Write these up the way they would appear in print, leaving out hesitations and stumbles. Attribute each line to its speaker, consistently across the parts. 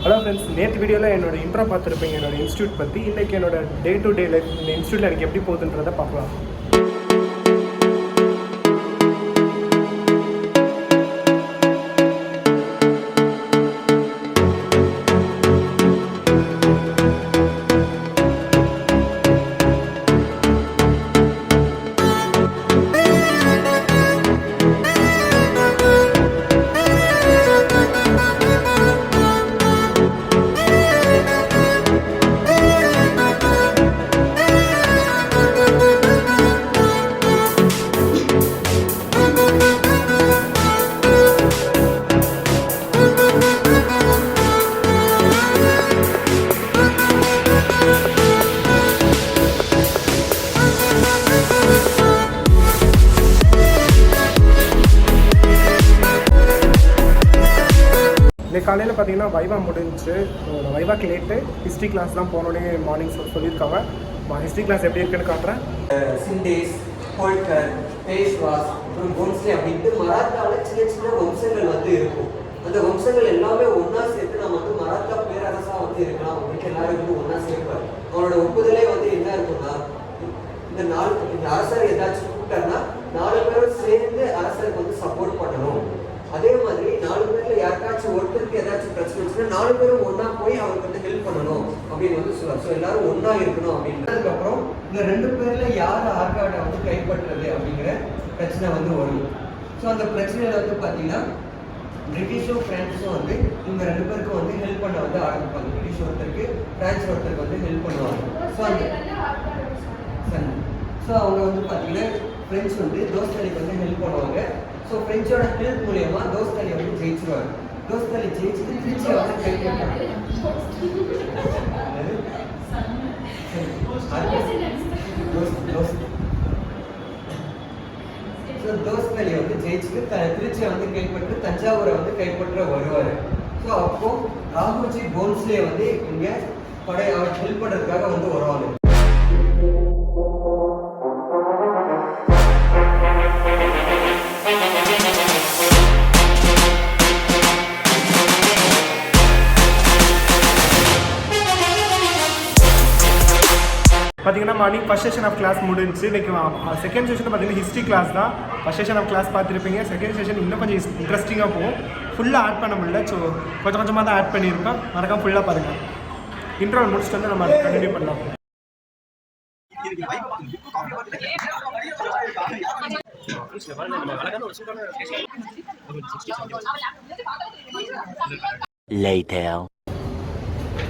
Speaker 1: Hello friends, நேற்று வீடியோவில் என்னோட இன்ட்ரோ பார்த்துருப்பீங்க என்னோட இன்ஸ்டியூட் பற்றி. இன்றைக்கி என்னோட டே டு டே லைஃப் இந்த இன்ஸ்டியூட்டில் எனக்கு எப்படி போகுதுன்றதை பார்க்கலாம். இன்னைக்கு காலையில் பார்த்தீங்கன்னா வைவா முடிஞ்சு. வைவாக்கு லேட்டு ஹிஸ்ட்ரி கிளாஸ் தான் போனோடனே மார்னிங் சொல்லியிருக்காங்க. ஹிஸ்ட்ரி கிளாஸ் எப்படி இருக்குன்னு காட்டுறேன்.
Speaker 2: சிண்டேஸ், ஹோல்கர், பேஷ்வாஸ், அப்புறம் போன்ஸ்லே அப்படின்ட்டு மராத்தாவில் சின்ன சின்ன வம்சங்கள் வந்து இருக்கும். அந்த வம்சங்கள் எல்லாமே ஒன்றா சேர்த்து நம்ம வந்து மராத்தா பேரரசாக வந்து இருக்கலாம் அப்படின்ட்டு எல்லாரும் வந்து ஒன்றா சேர்ப்பார். அவனோட ஒப்புதலே வந்து என்ன இருக்குன்னா, இந்த அரசர் ஏதாச்சும் கூப்பிட்டாருன்னா 4 பேரும் சேர்ந்து அரசருக்கு வந்து சப்போர்ட் பண்ணணும். அதே மாதிரி 4 பேர்ல யாருக்காச்சும் ஒருத்தருக்கு ஏதாச்சும் பிரச்சனை வச்சுன்னா 4 பேரும் ஒன்னா போய் அவருக்கு வந்து ஹெல்ப் பண்ணணும் அப்படின்னு வந்து சொல்லுவாங்க. ஸோ எல்லாரும் ஒன்னா இருக்கணும் அப்படின்றதுக்கு அப்புறம் இந்த 2 பேர்ல யார் ஆற்காடை வந்து கைப்பற்றுறது அப்படிங்கிற பிரச்சனை வந்து வரும். ஸோ அந்த பிரச்சனையில வந்து பார்த்தீங்கன்னா பிரிட்டிஷும் பிரான்ஸும் வந்து இவங்க 2 பேருக்கும் வந்து ஹெல்ப் பண்ண வந்து ஆரம்பிப்பாங்க. பிரிட்டிஷ் ஒருத்தருக்கு, பிரான்ஸ் ஒருத்தருக்கு வந்து ஹெல்ப் பண்ணுவாங்க. ஸோ அவங்க வந்து பார்த்தீங்கன்னா பிரெஞ்சு வந்து தோஸ்தலிக்கு வந்து ஹெல்ப் பண்ணுவாங்க. ஸோ ஃப்ரெஞ்சோட ஹெல்ப் மூலயமா தோஸ்தலி வந்து ஜெயிச்சிருவாங்க. தோஸ்தலி ஜெயிச்சுட்டு திருச்சி வந்து கைப்பற்றாங்க. தோஸ்தலி வந்து ஜெயிச்சுட்டு திருச்சியை வந்து கைப்பற்று தஞ்சாவூரை வந்து கைப்பற்ற வருவார். ஸோ அப்போ ராகுஜி போன்ஸ்லே வந்து இங்கே அவர் ஹெல்ப் பண்ணுறதுக்காக வந்து வருவாங்க.
Speaker 1: பார்த்தீங்கன்னா morning first session of class முடிஞ்சு. இன்றைக்கி செகண்ட் செஷன் பார்த்தீங்கன்னா ஹிஸ்ட்ரி கிளாஸ் தான். ஃபஸ்ட் செஷன் ஆஃப் கிளாஸ் பார்த்துருப்பீங்க. செகண்ட் செஷன் இன்னும் கொஞ்சம் இன்ட்ரெஸ்டிங்காக போகும். ஃபுல்லாக ஆட் பண்ண முடியல. ஸோ கொஞ்சம் கொஞ்சமாக தான் ஆட் பண்ணியிருப்பேன். மறக்காம ஃபுல்லாக பாருங்கள். இன்ட்ரோல் முடிச்சுட்டு வந்து நம்ம கண்டினியூ பண்ணலாம்.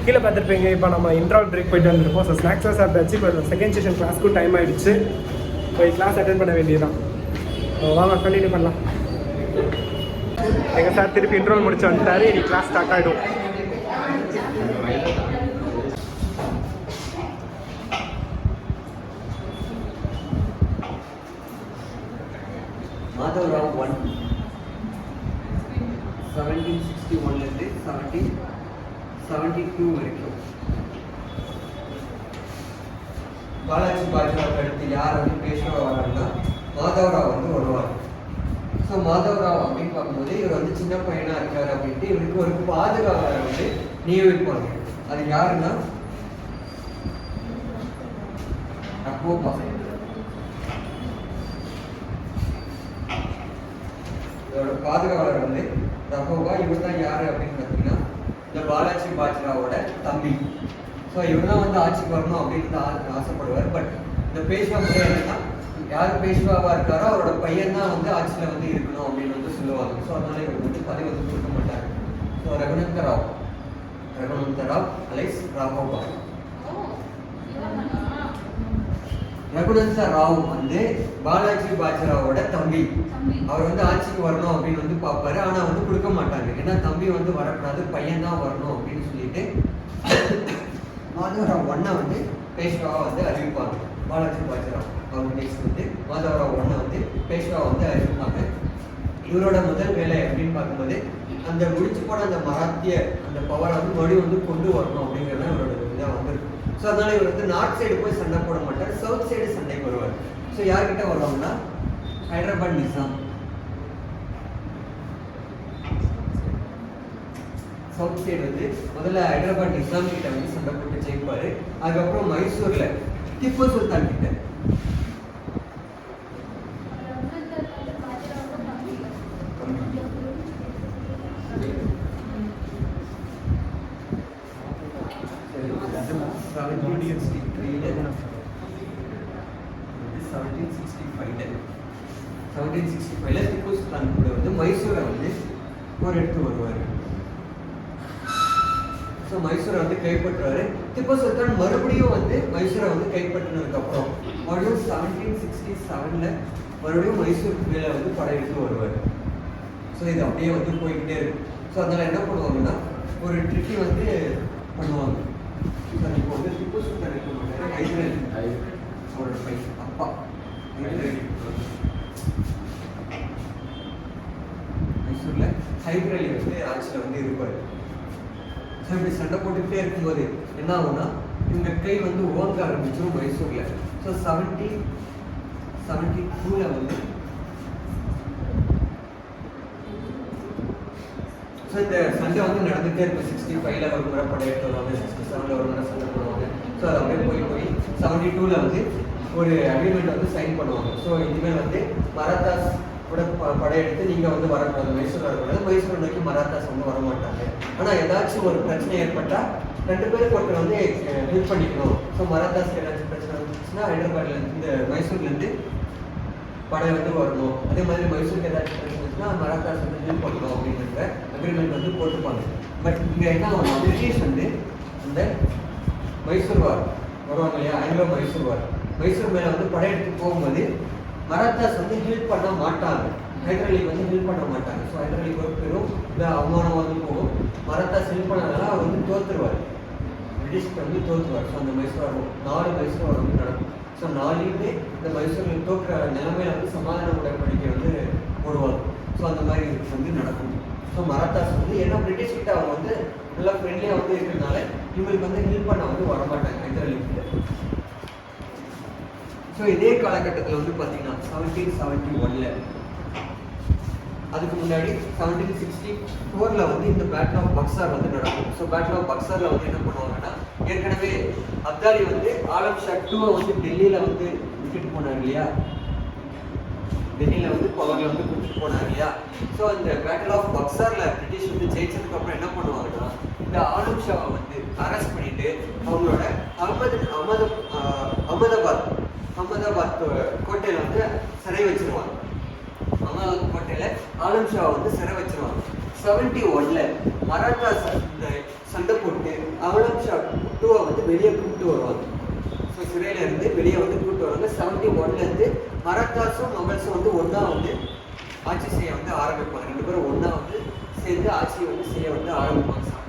Speaker 1: கீழே பார்த்துருப்பீங்க. இப்போ நம்ம இன்ட்ரால் பிரேக் போயிட்டு வந்துருப்போம். ஸோ ஸ்நாக்ஸாக சாப்பிட்டாச்சு. இப்போ செகண்ட் செஷன் கிளாஸ்க்கும் டைம் ஆகிடுச்சு. போய் கிளாஸ் அட்டென்ட் பண்ண வேண்டியதுதான். வாங்க கண்டினியூ பண்ணலாம். எங்கள் சார் திருப்பி இன்ட்ரோல் முடிச்சு வந்துட்டாரு. இனி கிளாஸ் ஸ்டார்ட் ஆகிடும்.
Speaker 2: மாதவராவ் 1761 1772 வரைக்கும் பாலாஜி பாஜிராவ் அடுத்து யார் வந்து பேஷ்வா வராங்கன்னா மாதவராவ் வந்து வருவார். ஸோ மாதவராவ் அப்படின்னு பார்க்கும்போது இவர் வந்து சின்ன பையனா இருக்காரு அப்படின்ட்டு இவருக்கு ஒரு பாதுகாவலரை வந்து நியமிப்பாங்க. அது யாருன்னா ரகோபா. இதோட பாதுகாவலர் வந்து ரகோபா. இவர் தான் யாரு அப்படின்னு பார்த்தீங்கன்னா இந்த பாலாஜி பாஜிராவோட தம்பி. ஸோ இவர் தான் வந்து ஆட்சிக்கு வரணும் அப்படின்னு ஆசைப்படுவார். பட் இந்த பேஷ்வா முறை என்னன்னா, யார் பேஷ்வாவாக இருக்காரோ அவரோட பையன் தான் வந்து ஆட்சியில் வந்து இருக்கணும் அப்படின்னு வந்து சொல்லுவாங்க. ஸோ அதனால இவருக்கு வந்து பதவி வந்து கொடுக்க மாட்டாங்க. So Raghunanda Rao alias Raghoba. ரகுநந்த ராவ் வந்து பாலாஜி பாஜிராவோட தம்பி. அவர் வந்து ஆட்சிக்கு வரணும் அப்படின்னு வந்து பார்ப்பாரு. ஆனால் வந்து கொடுக்க மாட்டாங்க. ஏன்னா தம்பி வந்து வரக்கூடாது, பையன் தான் வரணும் அப்படின்னு சொல்லிட்டு மாதவராவ் 1 வந்து பேஷ்வாவை வந்து அறிவிப்பாங்க. பாலாஜி பாஜிராவ் அவர் நெக்ஸ்ட் வந்து மாதவராவ் 1 வந்து பேஷ்வாவை வந்து அறிவிப்பாங்க. இவரோட முதல் வேலை அப்படின்னு பார்க்கும்போது அந்த முடிச்சு போன அந்த மராத்திய அந்த பவரை வந்து மறுபடியும் வந்து கொண்டு வரணும் அப்படிங்கிறது இவரோட இதாக வந்துருக்கு. ஸோ அதனால இவர் வந்து நார்த் சைடு போய் சண்டை போட மாட்டார், சவுத் சைடு சண்டைக்கு வருவார். ஸோ யார்கிட்ட வருவாங்கன்னா ஹைதராபாத் நிசாம். சவுத் சைடு வந்து முதல்ல ஹைதராபாத் நிசாம் கிட்ட வந்து சண்டை போட்டு ஜெயிப்பாரு. அதுக்கப்புறம் மைசூர்ல திப்பு சுல்தான் கிட்ட. திப்பு சுல்தான் கூட வந்து மைசூரை வந்து ஒரு எடுத்து வருவார். ஸோ மைசூரை வந்து கைப்பற்றுவாரு. திப்பு சுல்தான் மறுபடியும் வந்து மைசூரை வந்து கைப்பற்றினதுக்கு அப்புறம் மறுபடியும் 1767 மறுபடியும் மைசூருக்கு மேலே வந்து படையெடுத்து வருவார். ஸோ இது அப்படியே வந்து போய்கிட்டே இருக்கும். ஸோ அதனால் என்ன பண்ணுவாங்கன்னா ஒரு ட்ரிக்கி வந்து பண்ணுவாங்க. இப்போ வந்து திப்பு சுல்தான் இருக்க மாட்டாரு, ஹைதர் அலி அவரோட பையன் அப்பா ஹைதர் அலி மைசூர்ல ஹைதர் அலி வந்து ஆட்சியில் வந்து இருப்பார். ஸோ இப்படி சண்டை போட்டுக்கிட்டே இருக்கும்போது என்ன ஆகும்னா இவங்க கை வந்து ஓங்க ஆரம்பிச்சிடும் மைசூர்ல. ஸோ 1772 வந்து ஸோ இந்த சண்டை வந்து நடந்துகிட்டே இருக்கும். 65 ஒரு முறை படையெடுத்து வருவாங்க, 67 ஒரு முறை சண்டை போடுவாங்க. ஸோ அது அப்படியே போய் 72 வந்து ஒரு அக்ரிமெண்ட் வந்து சைன் பண்ணுவாங்க. ஸோ இனிமேல் வந்து மராத்தாஸ் கூட படையெடுத்து நீங்கள் வந்து வரக்கூடாது, மைசூர் வரக்கூடாது, மைசூர் நோக்கி மராத்தாஸ் வந்து வரமாட்டாங்க. ஆனால் ஏதாச்சும் ஒரு பிரச்சனை ஏற்பட்டால் 2 பேருக்கு ஒருத்தர் வந்து ஹெல்ப் பண்ணிக்கணும். ஸோ மராத்தாஸ்க்கு ஏதாச்சும் பிரச்சனை வந்துச்சுன்னா ஹைதராபாத்லேருந்து இந்த மைசூர்லேருந்து படை வந்து வரணும். அதே மாதிரி மைசூருக்கு ஏதாச்சும் பிரச்சனை வந்துச்சுன்னா மராத்தாஸ் வந்து ஹெல்ப் பண்ணணும் அப்படின்ற அக்ரிமெண்ட் வந்து போட்டுப்பாங்க. பட் இங்கே என்ன ஆகும், பிரிட்டிஷ் வந்து அந்த மைசூர் வார் வருவாங்க இல்லையா, ஆங்கிலோ மைசூர் வார், மைசூர் மேலே வந்து படையெடுத்து போகும்போது மராத்தாஸ் வந்து ஹெல்ப் பண்ண மாட்டாங்க, ஹைதர் அலிக்கு வந்து ஹெல்ப் பண்ண மாட்டாங்க. ஸோ ஹைதர் அலிக்கு ஒரு பெரும் அவமானம் வந்து போகும். மராத்தாஸ் ஹெல்ப் பண்ணனால அவர் வந்து தோற்றுருவார், பிரிட்டிஷ்க்கு வந்து தோற்றுவார். ஸோ அந்த மைசூர் 4 மைசூர் வார் வந்து நடக்கும். ஸோ 4யுமே இந்த மைசூரில் தோற்ற நிலைமையில வந்து சமாதான உடன்படிக்கை வந்து போடுவாங்க. ஸோ அந்த மாதிரி வந்து நடக்கும். ஸோ மராத்தாஸ் வந்து ஏன்னா பிரிட்டிஷ் கிட்ட அவங்க வந்து நல்லா ஃப்ரெண்ட்லியாக வந்து இருக்கிறதுனால இவங்களுக்கு வந்து ஹெல்ப் பண்ண வந்து வரமாட்டாங்க ஹைதர் அலி கிட்ட. ஸோ இதே காலகட்டத்தில் வந்து பார்த்தீங்கன்னா 1771 அதுக்கு முன்னாடி 1764 வந்து இந்த பேட்டில் ஆஃப் பக்சார் வந்து நடக்கும். ஸோ பேட்டில் ஆஃப் பக்சாரில் வந்து என்ன பண்ணுவாங்கன்னா, ஏற்கனவே அப்தாலி வந்து ஆலம் ஷா 2 வந்து டெல்லியில் வந்து விட்டுட்டு போனார் இல்லையா, டெல்லியில் வந்து பவரில் வந்து கொடுத்துட்டு போனார் இல்லையா. ஸோ அந்த பேட்டில் ஆஃப் பக்சாரில் பிரிட்டிஷ் வந்து ஜெயிச்சதுக்கு அப்புறம் என்ன பண்ணுவாங்கன்னா, இந்த ஆலம் ஷாவை வந்து அரெஸ்ட் பண்ணிட்டு அவங்களோட அகமதாபாத் கோட்டையில் வந்து சிறை வச்சிருவாங்க. அகமதாபாத் கோட்டையில் ஆலம் ஷாவை வந்து சிறை வச்சிருவாங்க. 71 மராத்தாஸ் இந்த சண்டை போட்டு ஆலம் ஷா 2 வந்து வெளியே கூப்பிட்டு வருவாங்க. ஸோ சிறையில இருந்து வெளியே வந்து கூப்பிட்டு வருவாங்க. 71 மராத்தாஸும் மொகல்ஸும் வந்து ஒன்றா வந்து ஆட்சி செய்ய வந்து ஆரம்பிப்பாங்க. 2 பேரும் ஒன்றா வந்து சேர்ந்து ஆட்சியை வந்து செய்ய வந்து ஆரம்பிப்பாங்க 71.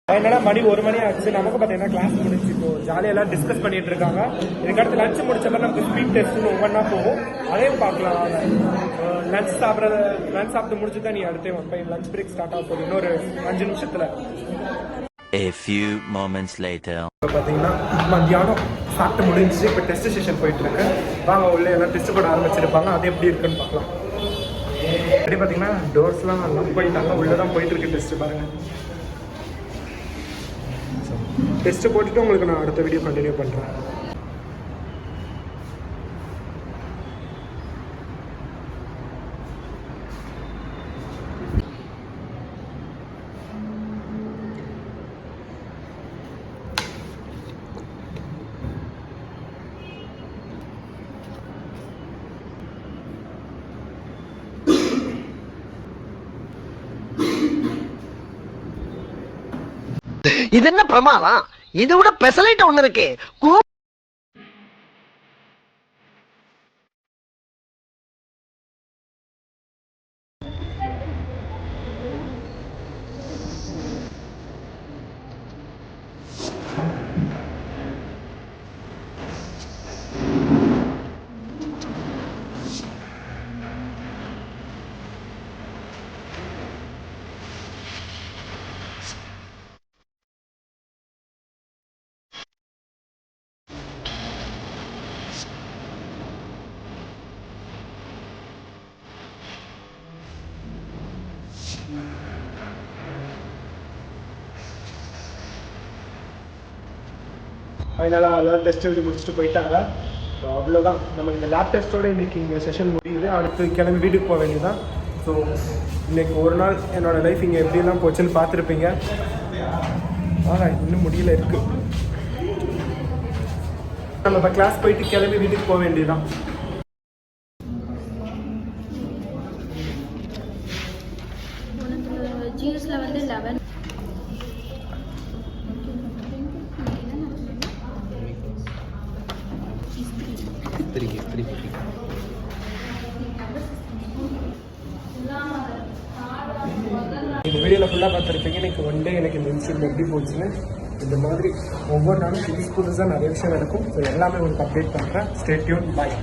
Speaker 1: என்னன்னா மணி 1 மணி ஆச்சு. நமக்கு பார்த்தீங்கன்னா கிளாஸ் முடிச்சு இப்போ ஜாலியாக எல்லாம் டிஸ்கஸ் பண்ணிட்டு இருக்காங்க. இதுக்கடுத்து லஞ்ச் முடிச்சப்ப நமக்கு ஸ்பீட் டெஸ்ட்னு ஒவ்வொன்றா போகும், அதையும் பார்க்கலாம். லஞ்ச் சாப்பிட்டு முடிச்சு தான் நீ அடுத்தே வைப்பேன். லஞ்ச் பிரேக் ஸ்டார்ட் ஆக போகுது இன்னொரு 5 நிமிஷத்துல.
Speaker 3: A few moments later.
Speaker 1: இப்போ பார்த்தீங்கன்னா மத்தியானம் சாப்பிட்டு முடிஞ்சு இப்போ டெஸ்ட் செஷன் போயிட்டு இருக்கு. வாங்க உள்ள எல்லாம் டெஸ்ட் போட ஆரம்பிச்சிருப்பாங்க, அது எப்படி இருக்குன்னு பார்க்கலாம். அப்படி பார்த்தீங்கன்னா டோர்ஸ்லாம் லாக் பண்ணிட்டாங்க, உள்ளே தான் போயிட்டு இருக்கு டெஸ்ட். பாருங்க, டெஸ்ட் போட்டுட்டு உங்களுக்கு நான் அடுத்த வீடியோ கண்டினியூ பண்ணுறேன்.
Speaker 4: இது என்ன பிரமாதம்? இதை விட பெசலைட் ஒண்ணு இருக்கு.
Speaker 1: அதனால அதாவது டெஸ்ட் எழுதி முடிச்சுட்டு போயிட்டாங்க. ஸோ அவ்வளோதான், நம்ம இந்த லேப் டெஸ்ட்டோடு இன்றைக்கி இங்கே செஷன் முடியுது. அடுத்து கிளம்பி வீட்டுக்கு போக வேண்டியதுதான். ஸோ இன்றைக்கி ஒரு நாள் என்னோடய லைஃப் இங்கே எப்படிலாம் போச்சுன்னு பார்த்துருப்பீங்க. ஆனால் இன்னும் முடியல இருக்குது. நம்ம இப்போ கிளாஸ் போயிட்டு கிளம்பி வீட்டுக்கு போக வேண்டியதுதான்.
Speaker 5: ஜிஎஸ்ல வந்து 11
Speaker 1: இந்த வீடியோவில் ஃபுல்லாக பார்த்துருப்பீங்க. எனக்கு ஒன் டே எனக்கு இந்த இன்ஸ்டியூட் எப்படி போச்சுன்னு. இந்த மாதிரி ஒவ்வொரு நாளும் புதுசாக நிறைய விஷயம் நடக்கும். ஸோ எல்லாமே உங்களுக்கு அப்டேட் பண்ணுறேன். Stay tune. பாய்.